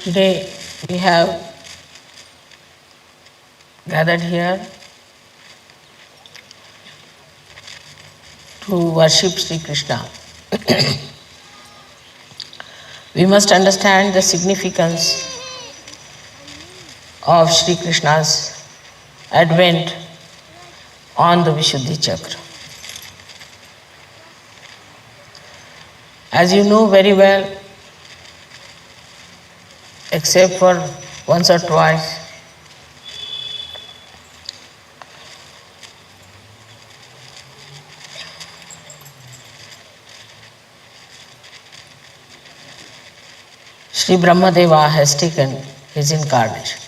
Today we have gathered here to worship Sri Krishna. We must understand the significance of Sri Krishna's advent on the Vishuddhi Chakra. As you know very well, except for once or twice, Sri Brahmadeva has taken his incarnation.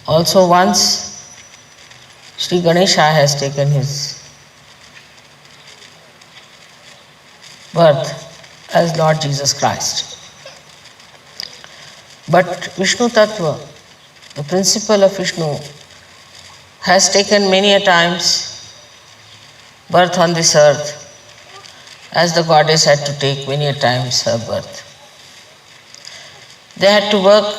Also once Sri Ganesha has taken his birth as Lord Jesus Christ. But Vishnu Tattva, the principle of Vishnu, has taken many a times birth on this earth, as the goddess had to take many a times her birth. They had to work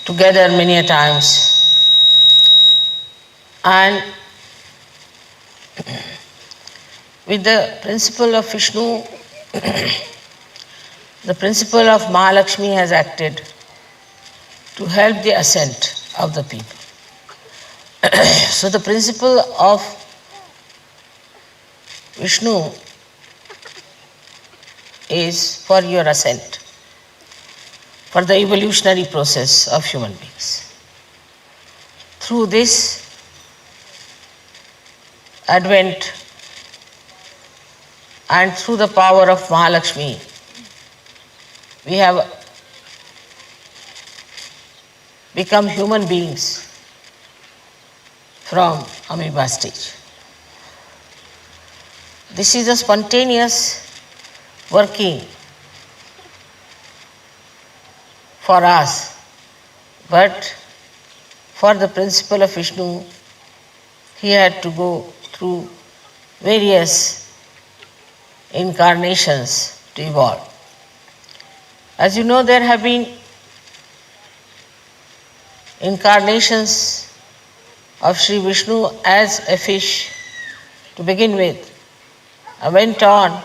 together many a times, and with the principle of Vishnu, the principle of Mahalakshmi has acted to help the ascent of the people. So the principle of Vishnu is for your ascent, for the evolutionary process of human beings. Through this advent and through the power of Mahalakshmi, we have become human beings from amoeba stage. This is a spontaneous working for us, but for the principle of Vishnu, he had to go through various incarnations to evolve. As you know, there have been incarnations of Sri Vishnu as a fish to begin with, went on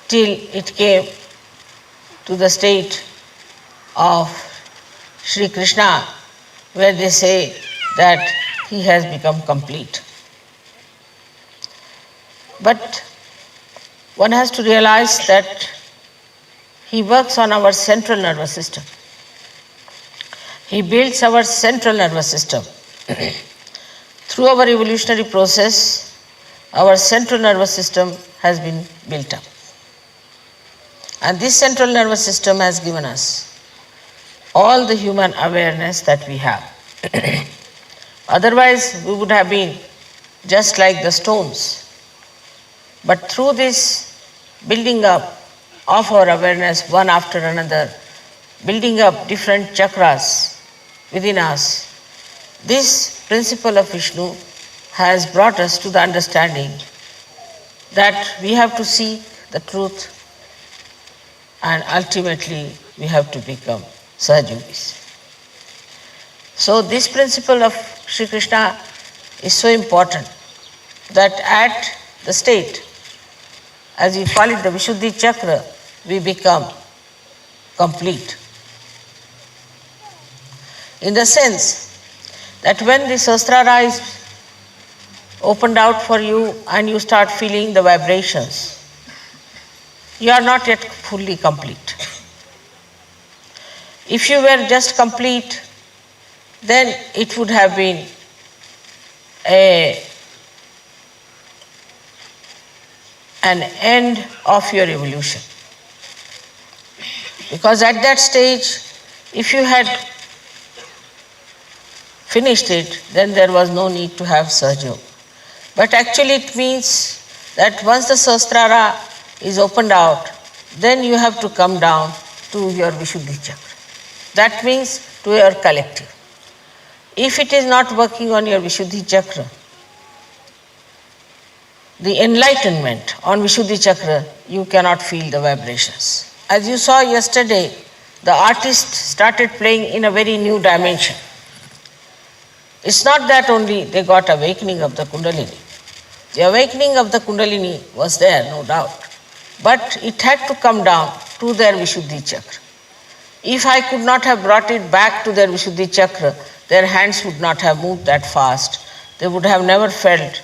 till it came to the state of Sri Krishna, where they say that he has become complete. But one has to realize that he works on our central nervous system. He builds our central nervous system. Through our evolutionary process, our central nervous system has been built up. And this central nervous system has given us all the human awareness that we have. Otherwise, we would have been just like the stones. But through this building up of our awareness one after another, building up different chakras within us, this principle of Vishnu has brought us to the understanding that we have to seek the truth and ultimately we have to become Sahajogis. So this principle of Sri Krishna is so important that at the state, as we call it the Vishuddhi Chakra, we become complete. In the sense that when the Sahasrara is opened out for you and you start feeling the vibrations, you are not yet fully complete. If you were just complete, then it would have been an end of your evolution. Because at that stage, if you had finished it, then there was no need to have Sahaja. But actually it means that once the Sahasrara is opened out, then you have to come down to your Vishuddhi Chakra. That means to your collective. If it is not working on your Vishuddhi Chakra, the enlightenment on Vishuddhi Chakra, you cannot feel the vibrations. as you saw yesterday, the artist started playing in a very new dimension. It's not that only they got awakening of the Kundalini. The awakening of the Kundalini was there, no doubt. But it had to come down to their Vishuddhi Chakra. If I could not have brought it back to their Vishuddhi Chakra, their hands would not have moved that fast. They would have never felt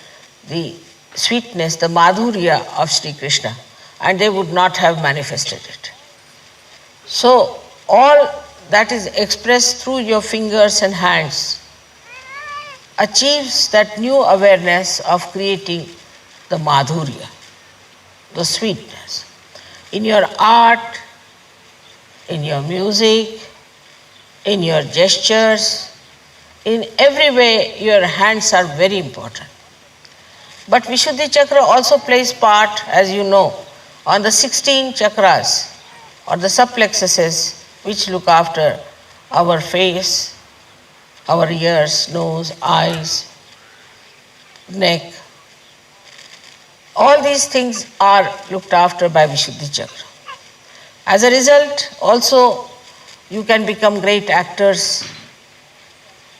the sweetness, the madhurya of Sri Krishna, and they would not have manifested it. So, all that is expressed through your fingers and hands achieves that new awareness of creating the madhurya, the sweetness. In your art, in your music, in your gestures, in every way your hands are very important. But Vishuddhi Chakra also plays part, as you know, on the 16 chakras or the subplexuses which look after our face, our ears, nose, eyes, neck. All these things are looked after by Vishuddhi Chakra. As a result, also you can become great actors.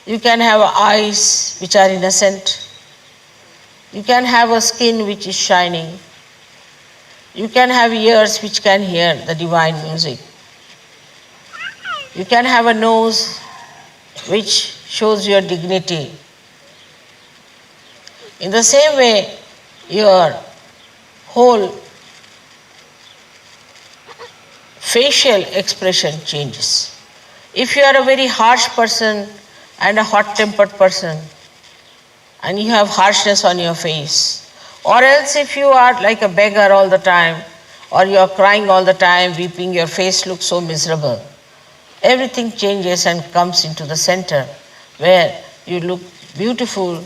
You can have eyes which are innocent. You can have a skin which is shining. You can have ears which can hear the divine music. You can have a nose which shows your dignity. In the same way, your whole facial expression changes. If you are a very harsh person and a hot-tempered person, and you have harshness on your face, or else if you are like a beggar all the time, or you are crying all the time, weeping, your face looks so miserable, everything changes and comes into the center where you look beautiful,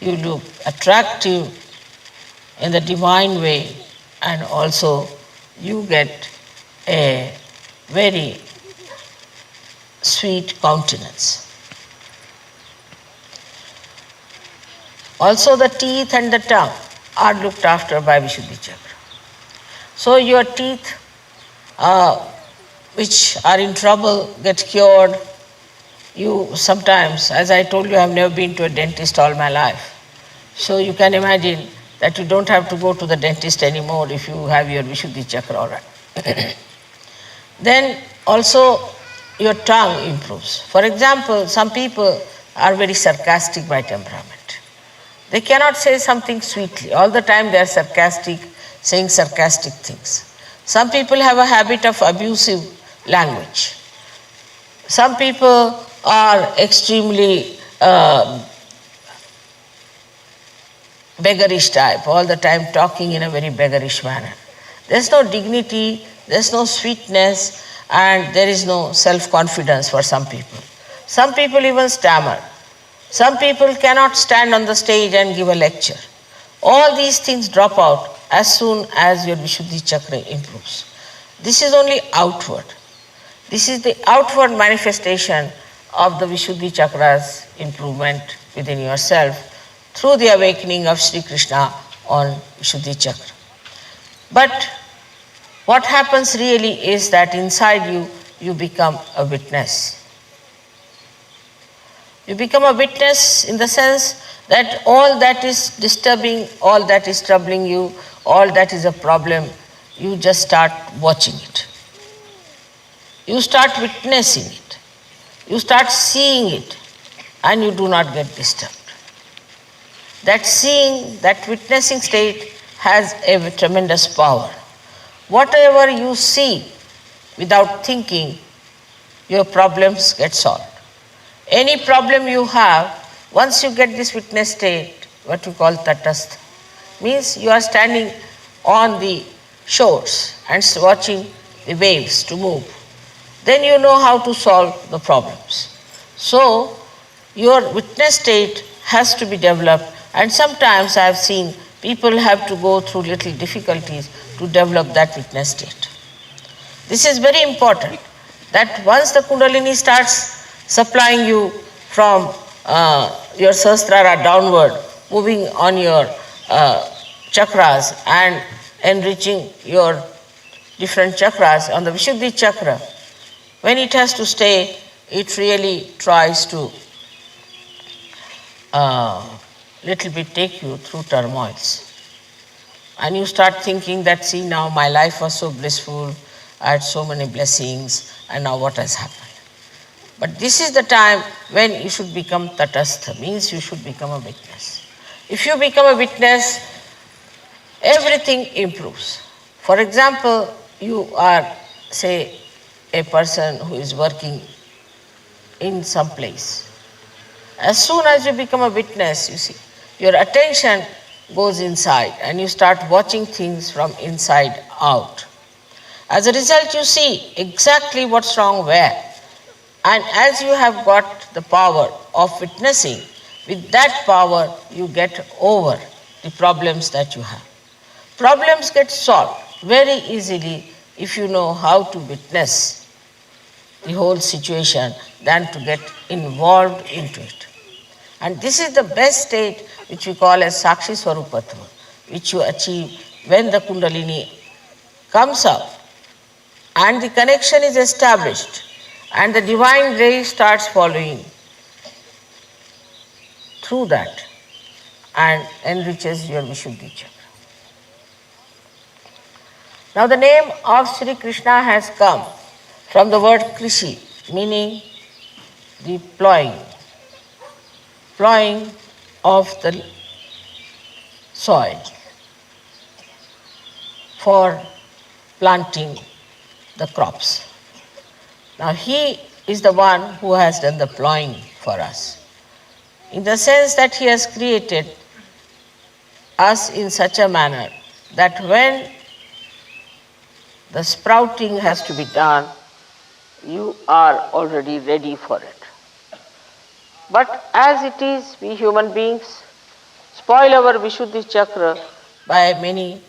you look attractive in the divine way, and also you get a very sweet countenance. Also the teeth and the tongue are looked after by Vishuddhi Chakra. So your teeth which are in trouble get cured. You sometimes, as I told you, I have never been to a dentist all my life. So you can imagine that you don't have to go to the dentist anymore if you have your Vishuddhi Chakra all right. Then also your tongue improves. For example, some people are very sarcastic by temperament. They cannot say something sweetly. All the time they are sarcastic, saying sarcastic things. Some people have a habit of abusive language. Some people are extremely beggarish type, all the time talking in a very beggarish manner. There's no dignity, there's no sweetness, and there is no self-confidence for some people. Some people even stammer. Some people cannot stand on the stage and give a lecture. All these things drop out as soon as your Vishuddhi Chakra improves. This is only outward. This is the outward manifestation of the Vishuddhi Chakra's improvement within yourself through the awakening of Sri Krishna on Vishuddhi Chakra. But what happens really is that inside you, you become a witness. You become a witness in the sense that all that is disturbing, all that is troubling you, all that is a problem, you just start watching it. You start witnessing it. You start seeing it, and you do not get disturbed. That seeing, that witnessing state has a tremendous power. Whatever you see without thinking, your problems get solved. Any problem you have, once you get this witness state, what you call tatastha, means you are standing on the shores and watching the waves to move. Then you know how to solve the problems. So your witness state has to be developed, and sometimes I have seen people have to go through little difficulties to develop that witness state. This is very important, that once the Kundalini starts supplying you from your Sahasrara downward, moving on your chakras and enriching your different chakras, on the Vishuddhi chakra, when it has to stay, it really tries to little bit take you through turmoils. And you start thinking that, see, now my life was so blissful, I had so many blessings, and now what has happened? But this is the time when you should become tatastha, means you should become a witness. If you become a witness, everything improves. For example, you are, say, a person who is working in some place. As soon as you become a witness, you see, your attention goes inside and you start watching things from inside out. As a result, you see exactly what's wrong where. And as you have got the power of witnessing, with that power you get over the problems that you have. Problems get solved very easily if you know how to witness the whole situation than to get involved into it. And this is the best state which we call as Sakshi Swarupatva, which you achieve when the Kundalini comes up and the connection is established and the divine ray starts following through that and enriches your Vishuddhi chakra. Now the name of Sri Krishna has come from the word Krishi, meaning the plowing of the soil for planting the crops. Now he is the one who has done the plowing for us, in the sense that he has created us in such a manner that when the sprouting has to be done, you are already ready for it. But as it is, we human beings spoil our Vishuddhi chakra by many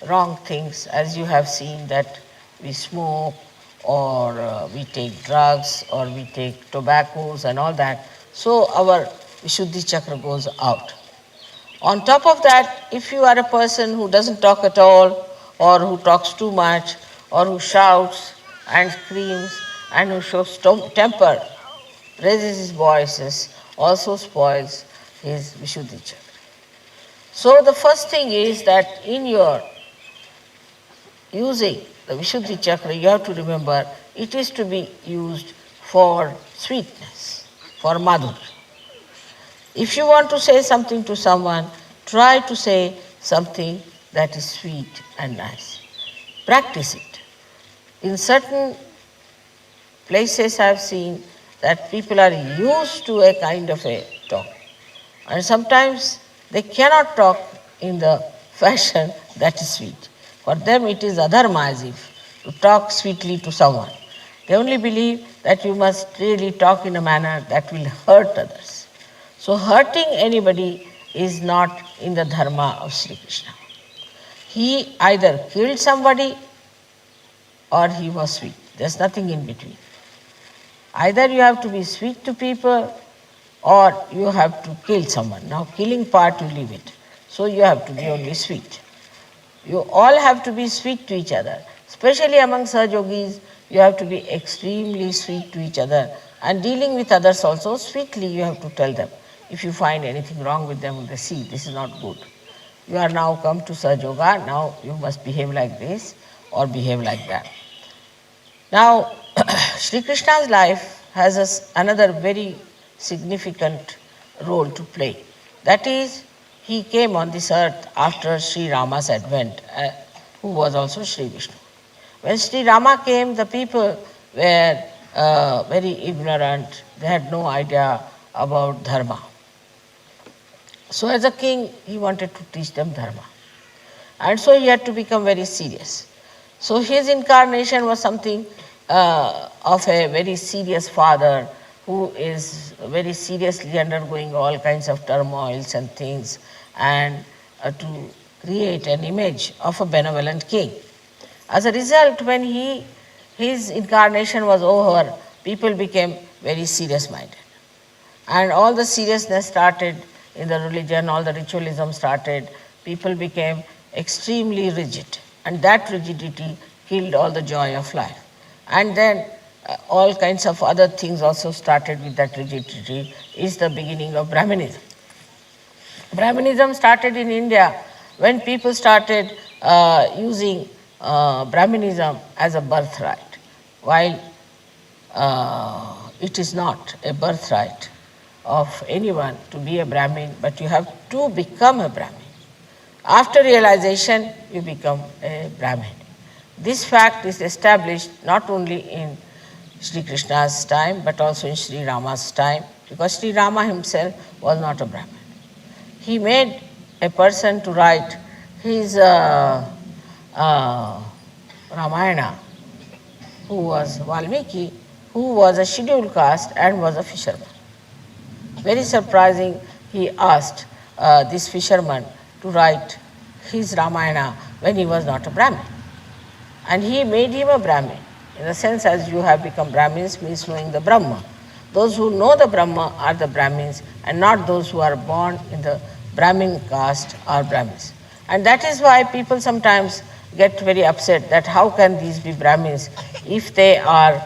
wrong things, as you have seen that we smoke or we take drugs or we take tobaccos and all that. So our Vishuddhi chakra goes out. On top of that, if you are a person who doesn't talk at all or who talks too much or who shouts and screams and who shows temper, raises his voices, also spoils his Vishuddhi chakra. So the first thing is that in your using the Vishuddhi chakra, you have to remember it is to be used for sweetness, for madhurya. If you want to say something to someone, try to say something that is sweet and nice. Practice it. In certain places I have seen that people are used to a kind of a talk. And sometimes they cannot talk in the fashion that is sweet. For them it is adharma, as if to talk sweetly to someone. They only believe that you must really talk in a manner that will hurt others. So hurting anybody is not in the dharma of Sri Krishna. He either killed somebody or he was sweet. There's nothing in between. Either you have to be sweet to people or you have to kill someone. Now killing part you leave it. So you have to be only sweet. You all have to be sweet to each other. Especially among Sahajogis, you have to be extremely sweet to each other. And dealing with others also, sweetly you have to tell them. If you find anything wrong with them, they see this is not good. You are now come to Sahajoga, now you must behave like this or behave like that. Now, Sri Krishna's life has another very significant role to play. That is, he came on this earth after Sri Rama's advent, who was also Sri Vishnu. When Sri Rama came, the people were very ignorant. They had no idea about dharma. So as a king, he wanted to teach them dharma. And so he had to become very serious. So his incarnation was something of a very serious father who is very seriously undergoing all kinds of turmoils and things, and to create an image of a benevolent king. As a result, when his incarnation was over, people became very serious-minded. And all the seriousness started in the religion, all the ritualism started, people became extremely rigid. And that rigidity killed all the joy of life. And then all kinds of other things also started with that rigidity, is the beginning of Brahminism. Brahminism started in India when people started using Brahminism as a birthright, while it is not a birthright of anyone to be a Brahmin, but you have to become a Brahmin. After realization, you become a Brahmin. This fact is established not only in Sri Krishna's time, but also in Sri Rama's time, because Sri Rama himself was not a Brahmin. He made a person to write his Ramayana, who was Valmiki, who was a scheduled caste and was a fisherman. Very surprising, he asked this fisherman to write his Ramayana when he was not a Brahmin. And he made him a Brahmin. In the sense, as you have become Brahmins means knowing the Brahma. Those who know the Brahma are the Brahmins, and not those who are born in the Brahmin caste are Brahmins. And that is why people sometimes get very upset that how can these be Brahmins if they are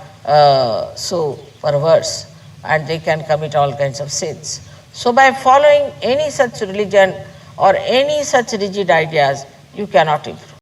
so perverse and they can commit all kinds of sins. So by following any such religion or any such rigid ideas, you cannot improve.